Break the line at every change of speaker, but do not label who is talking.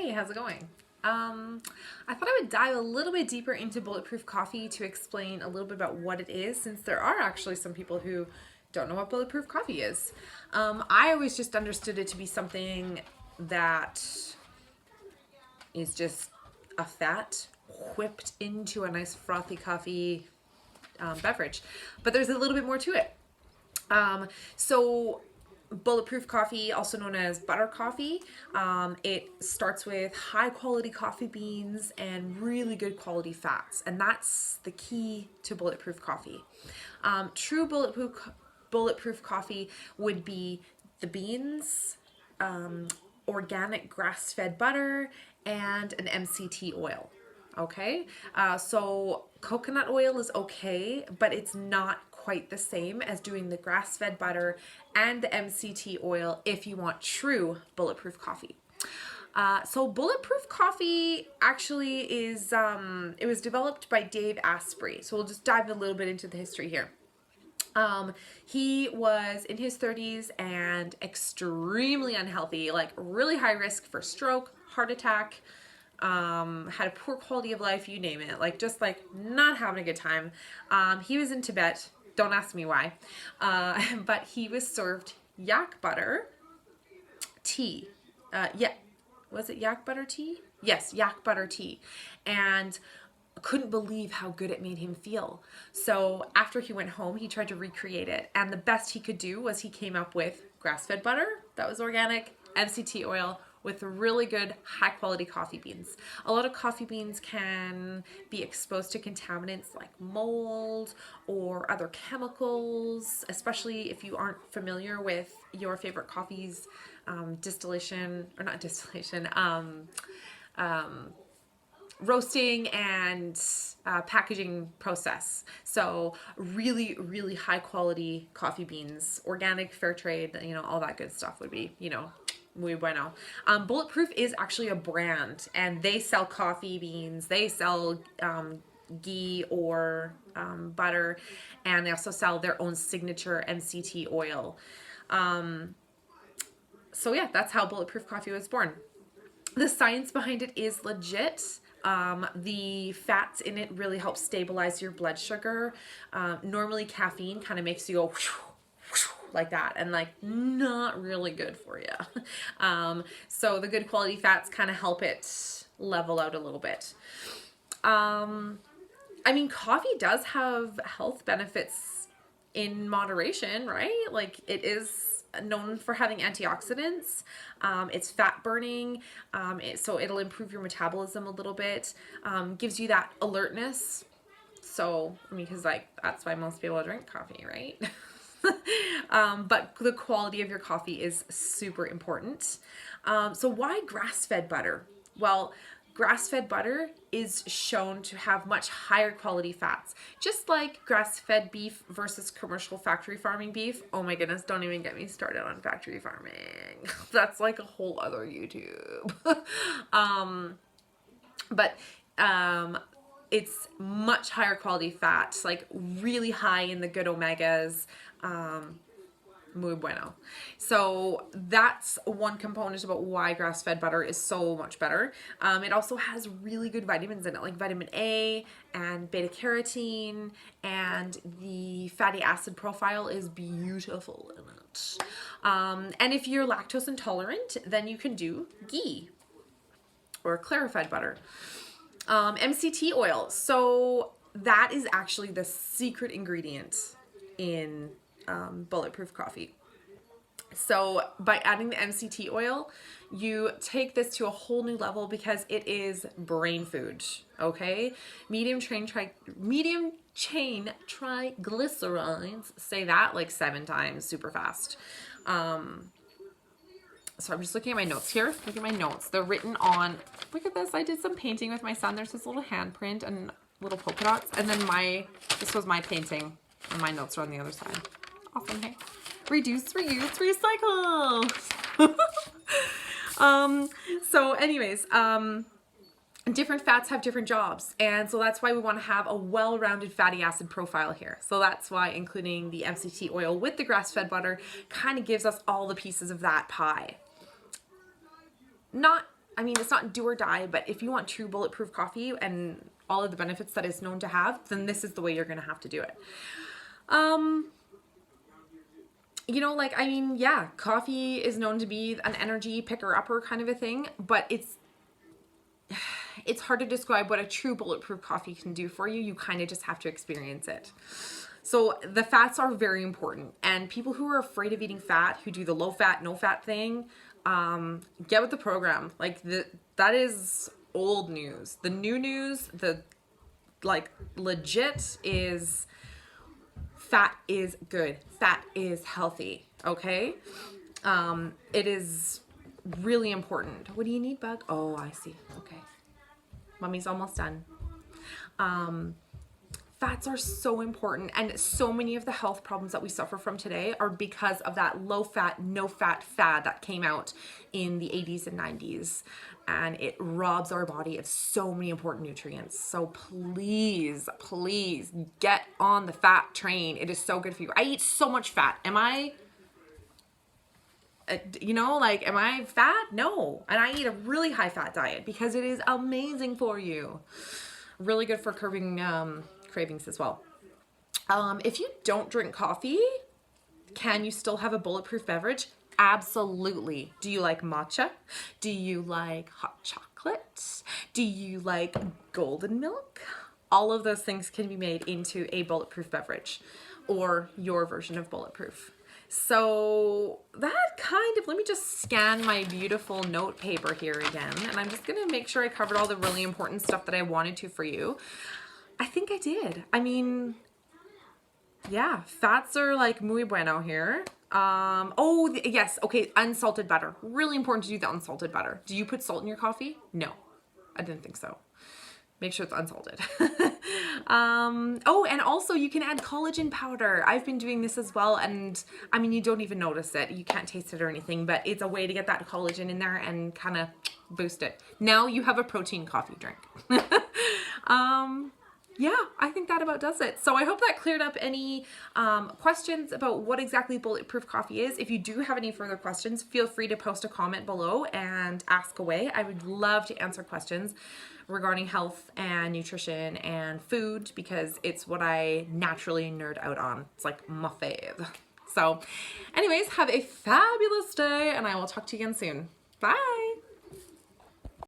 Hey, how's it going? I thought I would dive a little bit deeper into Bulletproof Coffee to explain a little bit about what it is, since there are actually some people who don't know what Bulletproof Coffee is. I always just understood it to be something that is just a fat whipped into a nice frothy coffee beverage, but there's a little bit more to it. So Bulletproof coffee, also known as butter coffee, it starts with high quality coffee beans and really good quality fats, and that's the key to bulletproof coffee. True bulletproof coffee would be the beans, organic grass-fed butter, and an MCT oil. Okay, so coconut oil is okay, but it's not quite the same as doing the grass-fed butter and the MCT oil if you want true bulletproof coffee. So bulletproof coffee actually is, it was developed by Dave Asprey. So we'll just dive a little bit into the history here. He was in his 30s and extremely unhealthy, like really high risk for stroke, heart attack, had a poor quality of life, you name it, like just like not having a good time. He was in Tibet, don't ask me why, but he was served yak butter tea. Yeah, was it yak butter tea? Yes, yak butter tea. And couldn't believe how good it made him feel. So after he went home, he tried to recreate it. And the best he could do was he came up with grass-fed butter that was organic, MCT oil, with really good high quality coffee beans. A lot of coffee beans can be exposed to contaminants like mold or other chemicals, especially if you aren't familiar with your favorite coffee's distillation, or not distillation, roasting and packaging process. So really, really high quality coffee beans, organic, fair trade, all that good stuff would be, muy bueno. Bulletproof is actually a brand, and they sell coffee beans, they sell ghee or butter, and they also sell their own signature MCT oil. So yeah, that's how Bulletproof coffee was born. The science behind it is legit. The fats in it really help stabilize your blood sugar. Normally caffeine kind of makes you go like that, and like not really good for you. So the good quality fats kind of help it level out a little bit. I mean, coffee does have health benefits in moderation, right? Like it is known for having antioxidants. It's fat burning, so it'll improve your metabolism a little bit, gives you that alertness. So, I mean, because like that's why most people drink coffee, right? But the quality of your coffee is super important. So why grass-fed butter? Well, grass-fed butter is shown to have much higher quality fats. Just like grass-fed beef versus commercial factory farming beef. Oh my goodness, don't even get me started on factory farming. That's like a whole other YouTube. But it's much higher quality fat, like really high in the good omegas. Muy bueno. So that's one component about why grass-fed butter is so much better. It also has really good vitamins in it, like vitamin A and beta carotene, and the fatty acid profile is beautiful in it. And if you're lactose intolerant, then you can do ghee or clarified butter. MCT oil. So that is actually the secret ingredient in bulletproof coffee. So by adding the MCT oil, you take this to a whole new level because it is brain food. Okay, medium chain triglycerides. Say that like 7 times super fast. So I'm just looking at my notes here. Look at my notes. They're written on, look at this. I did some painting with my son. There's this little handprint and little polka dots. And then this was my painting, and my notes are on the other side. Awesome, hey. Reduce, reuse, recycle. So anyways, different fats have different jobs. And so that's why we want to have a well-rounded fatty acid profile here. So that's why including the MCT oil with the grass-fed butter kind of gives us all the pieces of that pie. Not I mean, it's not do or die, but if you want true bulletproof coffee and all of the benefits that it's known to have, then this is the way you're going to have to do it. You know, like, I mean, yeah, coffee is known to be an energy picker-upper kind of a thing, but it's hard to describe what a true bulletproof coffee can do for you. You kind of just have to experience it. So the fats are very important, and people who are afraid of eating fat, who do the low fat, no fat thing, get with the program. Like that is old news. The new news, the like legit is fat is good. Fat is healthy. Okay. It is really important. What do you need, Bug? Oh, I see. Okay. Mommy's almost done. Fats are so important, and so many of the health problems that we suffer from today are because of that low fat, no fat fad that came out in the 80s and 90s, and it robs our body of so many important nutrients. So please, please get on the fat train. It is so good for you. I eat so much fat. Am I, you know, like, am I fat? No. And I eat a really high fat diet because it is amazing for you. Really good for curbing cravings as well. If you don't drink coffee, can you still have a bulletproof beverage? Absolutely. Do you like matcha? Do you like hot chocolate? Do you like golden milk? All of those things can be made into a bulletproof beverage, or your version of bulletproof. So that kind of, let me just scan my beautiful note paper here again, and I'm just gonna make sure I covered all the really important stuff that I wanted to for you. I think I did. I mean, yeah, fats are like muy bueno here. Yes, okay, unsalted butter. Really important to do the unsalted butter. Do you put salt in your coffee? No, I didn't think so. Make sure it's unsalted. And also you can add collagen powder. I've been doing this as well, and I mean, you don't even notice it. You can't taste it or anything, but it's a way to get that collagen in there and kind of boost it. Now you have a protein coffee drink. Yeah, I think that about does it. So I hope that cleared up any questions about what exactly bulletproof coffee is. If you do have any further questions, feel free to post a comment below and ask away. I would love to answer questions regarding health and nutrition and food, because it's what I naturally nerd out on. It's like my fave. So anyways, have a fabulous day, and I will talk to you again soon. Bye.